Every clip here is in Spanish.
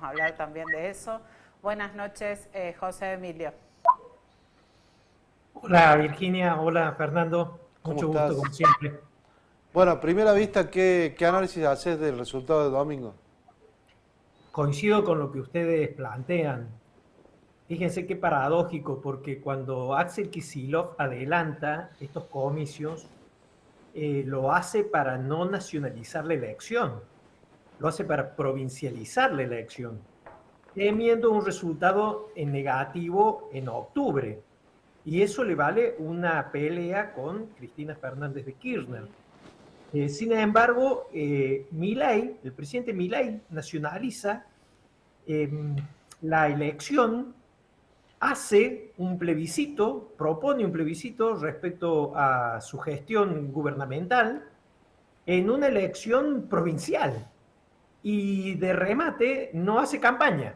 hablar también de eso. Buenas noches, José Emilio. Hola Virginia, hola Fernando, ¿Cómo mucho gusto estás? como siempre. Bueno, a primera vista, ¿qué análisis haces del resultado de domingo? Coincido con lo que ustedes plantean. Fíjense qué paradójico, porque cuando Axel Kicillof adelanta estos comicios, lo hace para no nacionalizar la elección, lo hace para provincializar la elección, temiendo un resultado en negativo en octubre. Y eso le vale una pelea con Cristina Fernández de Kirchner. Sin embargo, Milei, el presidente Milei nacionaliza eh, la elección, hace un plebiscito, propone un plebiscito respecto a su gestión gubernamental en una elección provincial y de remate no hace campaña,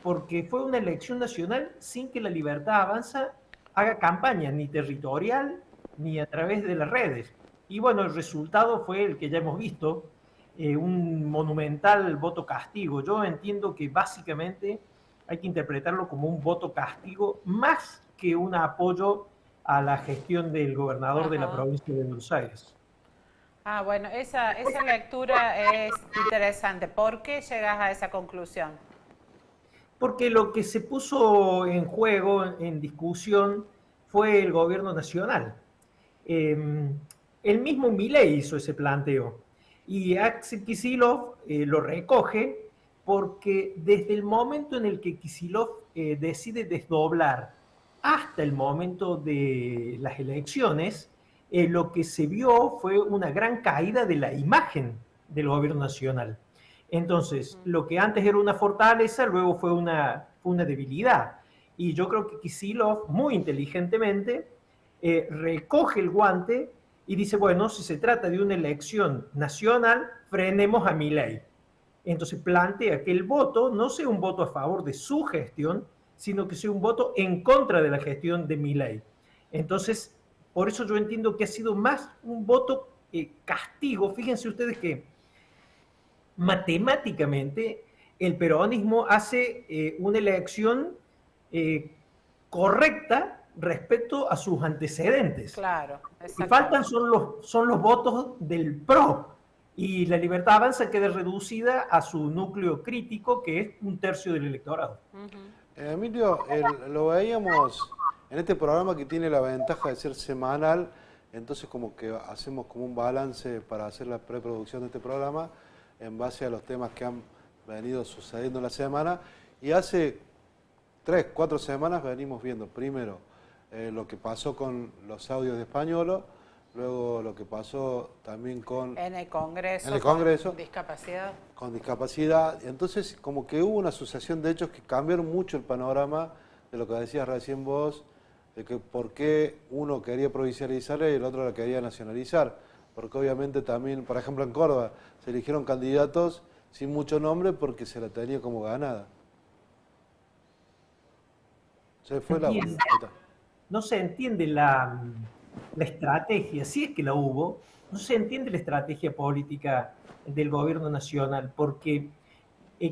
porque fue una elección nacional sin que la Libertad Avanza haga campaña, ni territorial, ni a través de las redes. Y bueno, el resultado fue el que ya hemos visto, un monumental voto castigo. Yo entiendo que básicamente hay que interpretarlo como un voto castigo más que un apoyo a la gestión del gobernador de la Ajá. provincia de Buenos Aires. Ah, bueno, esa lectura es interesante. ¿Por qué llegas a esa conclusión? Porque lo que se puso en juego, en discusión, fue el gobierno nacional. Eh, el mismo Milei hizo ese planteo y Axel Kicillof lo recoge porque desde el momento en el que Kicillof decide desdoblar hasta el momento de las elecciones, lo que se vio fue una gran caída de la imagen del gobierno nacional. Entonces, lo que antes era una fortaleza, luego fue una debilidad. Y yo creo que Kicillof, muy inteligentemente, recoge el guante y dice, bueno, si se trata de una elección nacional, frenemos a Milei. Entonces plantea que el voto no sea un voto a favor de su gestión, sino que sea un voto en contra de la gestión de Milei. Entonces, por eso yo entiendo que ha sido más un voto castigo. Fíjense ustedes que matemáticamente el peronismo hace una elección eh, correcta respecto a sus antecedentes. Claro, Lo que faltan exactamente. son los votos del PRO y la Libertad Avanza queda reducida a su núcleo crítico, que es un tercio del electorado. Ujú. Emilio, lo veíamos en este programa que tiene la ventaja de ser semanal, entonces como que hacemos como un balance para hacer la preproducción de este programa en base a los temas que han venido sucediendo en la semana. Y hace 3, 4 semanas venimos viendo primero lo que pasó con los audios de Españolo, luego lo que pasó también En el en el Congreso con Congreso, discapacidad. con discapacidad. Entonces, como que hubo una asociación de hechos que cambiaron mucho el panorama de lo que decías recién vos, de que por qué uno quería provincializar y el otro la quería nacionalizar. Porque obviamente también, por ejemplo en Córdoba, se eligieron candidatos sin mucho nombre porque se la tenía como ganada. Se fue el audio. Entiende, Ahí está. no se entiende la estrategia, si es que la hubo, no se entiende la estrategia política del gobierno nacional, porque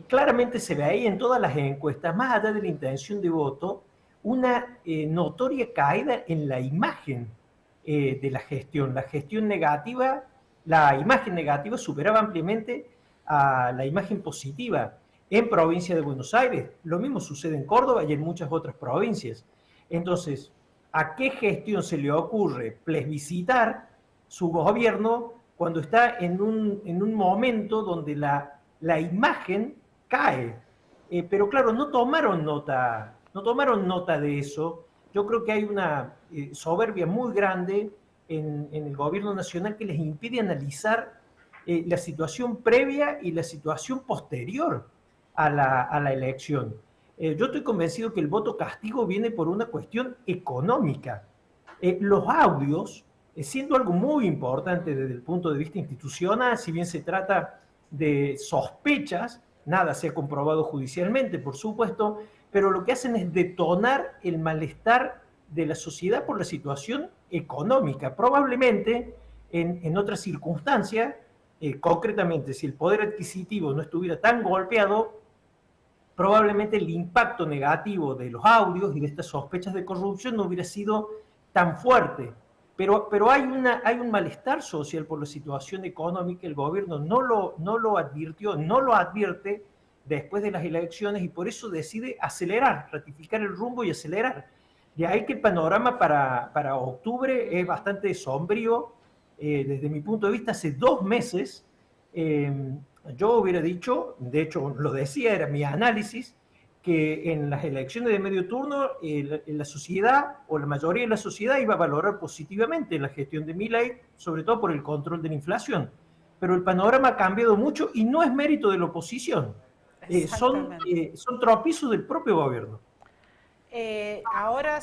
claramente se veía en todas las encuestas, más allá de la intención de voto, una notoria caída en la imagen de la gestión. La gestión negativa, la imagen negativa superaba ampliamente a la imagen positiva en provincia de Buenos Aires. Lo mismo sucede en Córdoba y en muchas otras provincias. Entonces, ¿a qué gestión se le ocurre plebiscitar su gobierno cuando está en un momento donde la imagen cae? Pero claro, no tomaron nota de eso. Yo creo que hay una soberbia muy grande en el gobierno nacional que les impide analizar la situación previa y la situación posterior a la elección. Yo estoy convencido que el voto castigo viene por una cuestión económica. Los audios, siendo algo muy importante desde el punto de vista institucional, si bien se trata de sospechas, nada se ha comprobado judicialmente, por supuesto, pero lo que hacen es detonar el malestar de la sociedad por la situación económica. Probablemente en otras circunstancias, concretamente, si el poder adquisitivo no estuviera tan golpeado, probablemente el impacto negativo de los audios y de estas sospechas de corrupción no hubiera sido tan fuerte. Pero hay un malestar social por la situación económica. El gobierno no lo advirtió, no lo advierte después de las elecciones y por eso decide acelerar, ratificar el rumbo y acelerar. De ahí que el panorama para octubre es bastante sombrío. Desde mi punto de vista, hace 2 meses yo hubiera dicho, de hecho lo decía, era mi análisis, que en las elecciones de medio turno la sociedad o la mayoría de la sociedad iba a valorar positivamente la gestión de Milei, sobre todo por el control de la inflación. Pero el panorama ha cambiado mucho y no es mérito de la oposición. Son tropiezos del propio gobierno. Ahora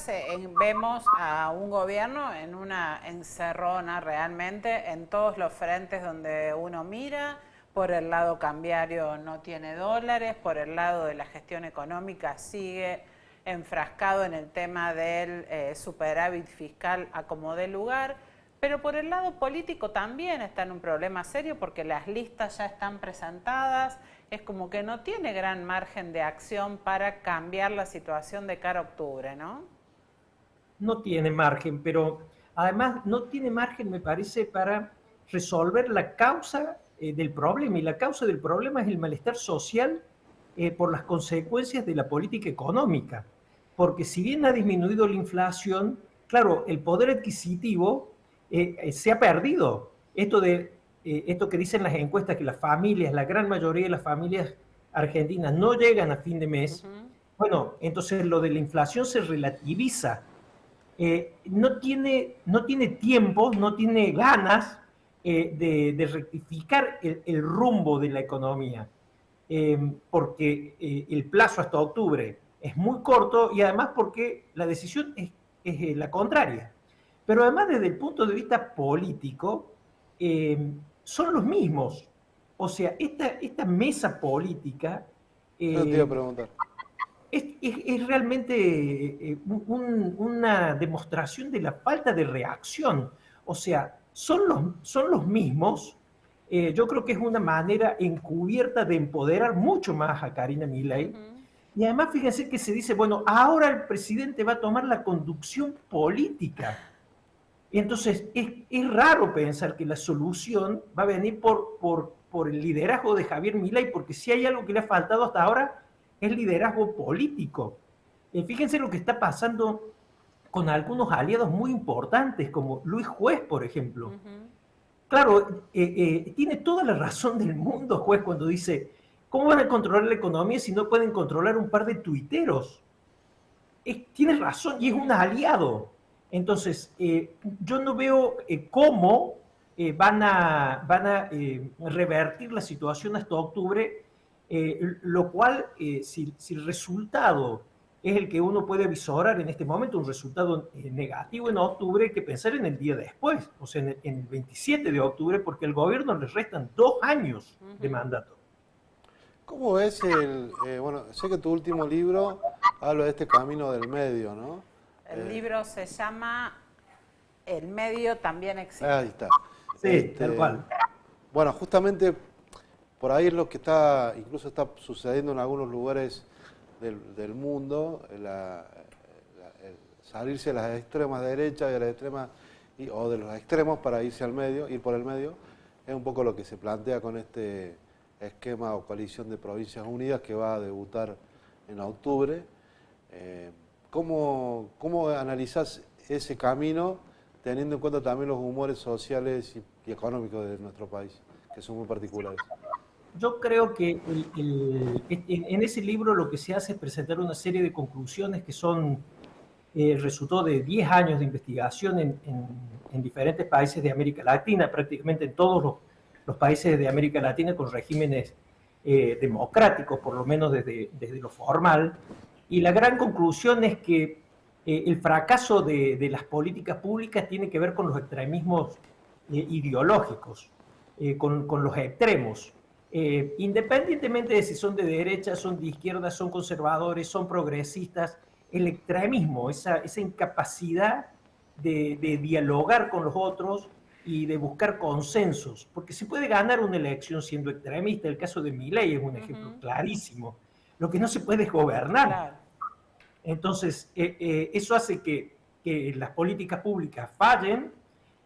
vemos a un gobierno en una encerrona realmente en todos los frentes donde uno mira. Por el lado cambiario no tiene dólares, por el lado de la gestión económica sigue enfrascado en el tema del superávit fiscal a como dé lugar, pero por el lado político también está en un problema serio porque las listas ya están presentadas, es como que no tiene gran margen de acción para cambiar la situación de cara a octubre, ¿no? No tiene margen, pero además no tiene margen, me parece, para resolver la causa del problema, y la causa del problema es el malestar social por las consecuencias de la política económica, porque si bien ha disminuido la inflación, claro, el poder adquisitivo se ha perdido. Esto que dicen las encuestas, que las familias, la gran mayoría de las familias argentinas no llegan a fin de mes, bueno, entonces lo de la inflación se relativiza. No tiene tiempo, no tiene ganas de rectificar el rumbo de la economía, porque el plazo hasta octubre es muy corto y además porque la decisión es la contraria. Pero además desde el punto de vista político, son los mismos. O sea, esta mesa política No te iba a preguntar. es realmente una demostración de la falta de reacción. O sea, son los mismos. Yo creo que es una manera encubierta de empoderar mucho más a Karina Milei. Y además, fíjense que se dice, bueno, ahora el presidente va a tomar la conducción política. Entonces, es raro pensar que la solución va a venir por el liderazgo de Javier Milei, porque si hay algo que le ha faltado hasta ahora, es liderazgo político. Fíjense lo que está pasando con algunos aliados muy importantes, como Luis Juez, por ejemplo. Claro, tiene toda la razón del mundo, Juez, cuando dice, ¿cómo van a controlar la economía si no pueden controlar un par de tuiteros? Tiene razón y es un aliado. Entonces, yo no veo cómo van a revertir la situación hasta octubre, lo cual, si el resultado es el que uno puede visorar en este momento, un resultado negativo en octubre, hay que pensar en el día después, o sea, en el 27 de octubre, porque al gobierno le restan 2 años de mandato. ¿Cómo ves bueno, sé que tu último libro habla de este camino del medio, ¿no? El libro se llama El medio también existe. Ahí está. Sí, tal cual. Bueno, justamente por ahí es lo que incluso está sucediendo en algunos lugares del mundo, el salirse de las extremas derechas y de las extremas, o de los extremos para irse al medio, ir por el medio, es un poco lo que se plantea con este esquema o coalición de Provincias Unidas que va a debutar en octubre. ¿Cómo analizás ese camino teniendo en cuenta también los humores sociales y económicos de nuestro país, que son muy particulares? Yo creo que en ese libro lo que se hace es presentar una serie de conclusiones que son resultado de 10 años de investigación en diferentes países de América Latina, prácticamente en todos los países de América Latina con regímenes democráticos, por lo menos desde lo formal. Y la gran conclusión es que el fracaso de las políticas públicas tiene que ver con los extremismos ideológicos, con los extremos. Independientemente de si son de derecha, son de izquierda, son conservadores, son progresistas, el extremismo, esa incapacidad de dialogar con los otros y de buscar consensos, porque se puede ganar una elección siendo extremista. El caso de Milei es un ejemplo clarísimo. Lo que no se puede es gobernar. Claro. Entonces, eso hace que las políticas públicas fallen,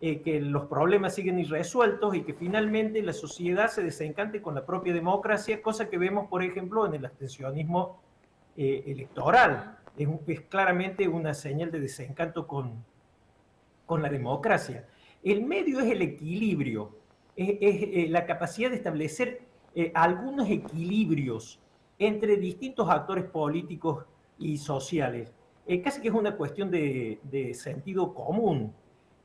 que los problemas siguen irresueltos y que finalmente la sociedad se desencante con la propia democracia, cosa que vemos, por ejemplo, en el abstencionismo electoral. Es claramente una señal de desencanto con la democracia. El medio es el equilibrio, es la capacidad de establecer algunos equilibrios entre distintos actores políticos y sociales. Casi que es una cuestión de sentido común.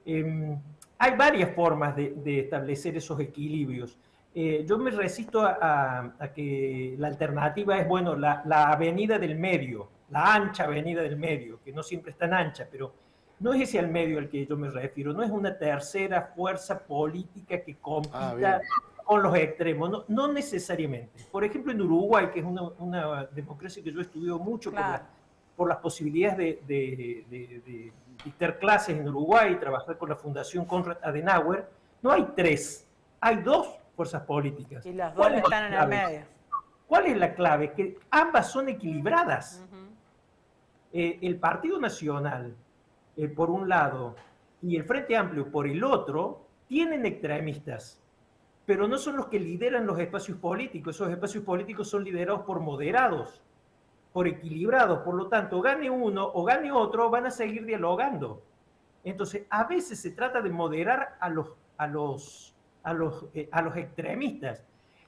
Hay varias formas de establecer esos equilibrios. Yo me resisto a que la alternativa es, bueno, la avenida del medio, la ancha avenida del medio, que no siempre es tan ancha, pero no es ese al medio al que yo me refiero, no es una tercera fuerza política que compita con los extremos, no necesariamente. Por ejemplo, en Uruguay, que es una democracia que yo estudio mucho, claro, por las posibilidades de dictar clases en Uruguay y trabajar con la Fundación Konrad Adenauer, no hay tres, hay dos fuerzas políticas. Y las dos están en el medio. ¿Cuál es la clave? Que ambas son equilibradas. El Partido Nacional, por un lado, y el Frente Amplio por el otro, tienen extremistas, pero no son los que lideran los espacios políticos. Esos espacios políticos son liderados por moderados, por equilibrados. Por lo tanto, gane uno o gane otro, van a seguir dialogando. Entonces, a veces se trata de moderar a los extremistas.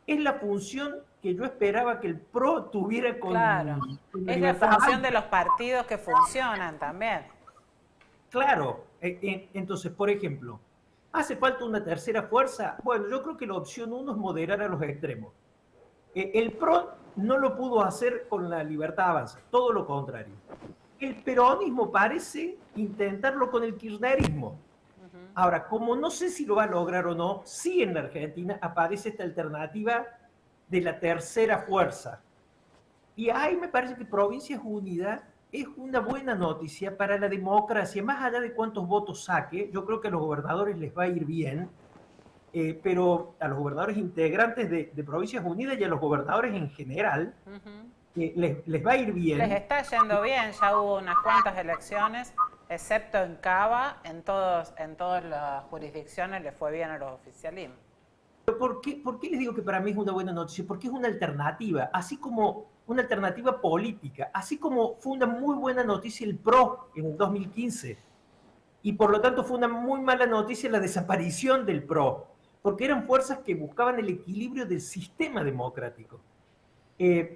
Es la función que yo esperaba que el PRO tuviera con... Claro, es la función de los partidos que funcionan también. Claro, entonces, por ejemplo, ¿hace falta una tercera fuerza? Bueno, yo creo que la opción 1 es moderar a los extremos. El PRO no lo pudo hacer con la Libertad Avanza, todo lo contrario. El peronismo parece intentarlo con el kirchnerismo. Ahora, como no sé si lo va a lograr o no, sí en la Argentina aparece esta alternativa de la tercera fuerza. Y ahí me parece que Provincias Unidas es una buena noticia para la democracia, más allá de cuántos votos saque. Yo creo que a los gobernadores les va a ir bien, pero a los gobernadores integrantes de Provincias Unidas y a los gobernadores en general les va a ir bien. Les está yendo bien, ya hubo unas cuantas elecciones, excepto en Cava, en todas las jurisdicciones les fue bien a los oficialismos. ¿Por qué les digo que para mí es una buena noticia? Porque es una alternativa, así como una alternativa política, así como fue una muy buena noticia el PRO en el 2015, y por lo tanto fue una muy mala noticia la desaparición del PRO, porque eran fuerzas que buscaban el equilibrio del sistema democrático.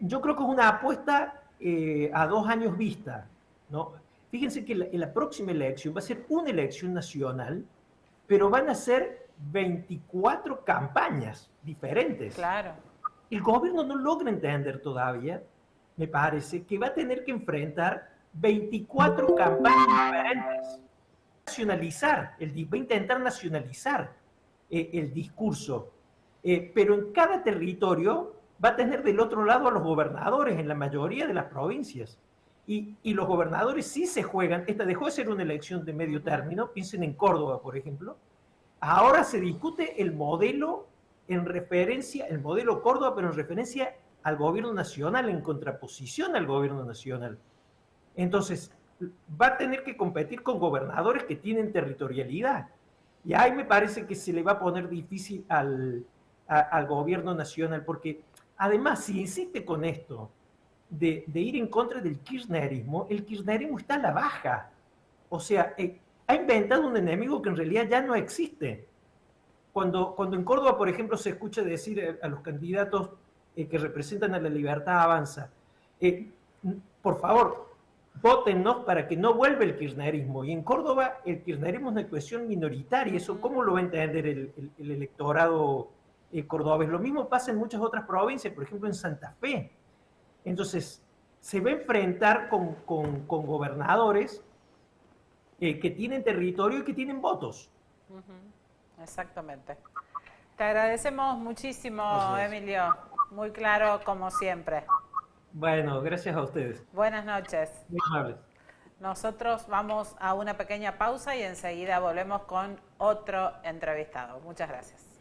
Yo creo que es una apuesta a 2 años vista, ¿no? Fíjense que en la próxima elección va a ser una elección nacional, pero van a ser 24 campañas diferentes. Claro. El gobierno no logra entender todavía, me parece, que va a tener que enfrentar 24 campañas diferentes. Va a intentar nacionalizar el discurso, pero en cada territorio va a tener del otro lado a los gobernadores en la mayoría de las provincias. Y los gobernadores sí se juegan. Esta dejó de ser una elección de medio término. Piensen en Córdoba, por ejemplo. Ahora se discute el modelo Córdoba, pero en referencia al gobierno nacional, en contraposición al gobierno nacional. Entonces, va a tener que competir con gobernadores que tienen territorialidad. Y ahí me parece que se le va a poner difícil al gobierno nacional, porque además, si insiste con esto, de ir en contra del kirchnerismo, el kirchnerismo está a la baja. O sea, ha inventado un enemigo que en realidad ya no existe. Cuando en Córdoba, por ejemplo, se escucha decir a los candidatos que representan a la Libertad Avanza, por favor, vótennos para que no vuelva el kirchnerismo. Y en Córdoba el kirchnerismo es una cuestión minoritaria. Eso, ¿cómo lo va a entender el electorado cordobés? Lo mismo pasa en muchas otras provincias, por ejemplo en Santa Fe. Entonces, se va a enfrentar con gobernadores que tienen territorio y que tienen votos. Exactamente. Te agradecemos muchísimo, Emilio. Muy claro, como siempre. Bueno, gracias a ustedes. Buenas noches. Muy amables. Nosotros vamos a una pequeña pausa y enseguida volvemos con otro entrevistado. Muchas gracias.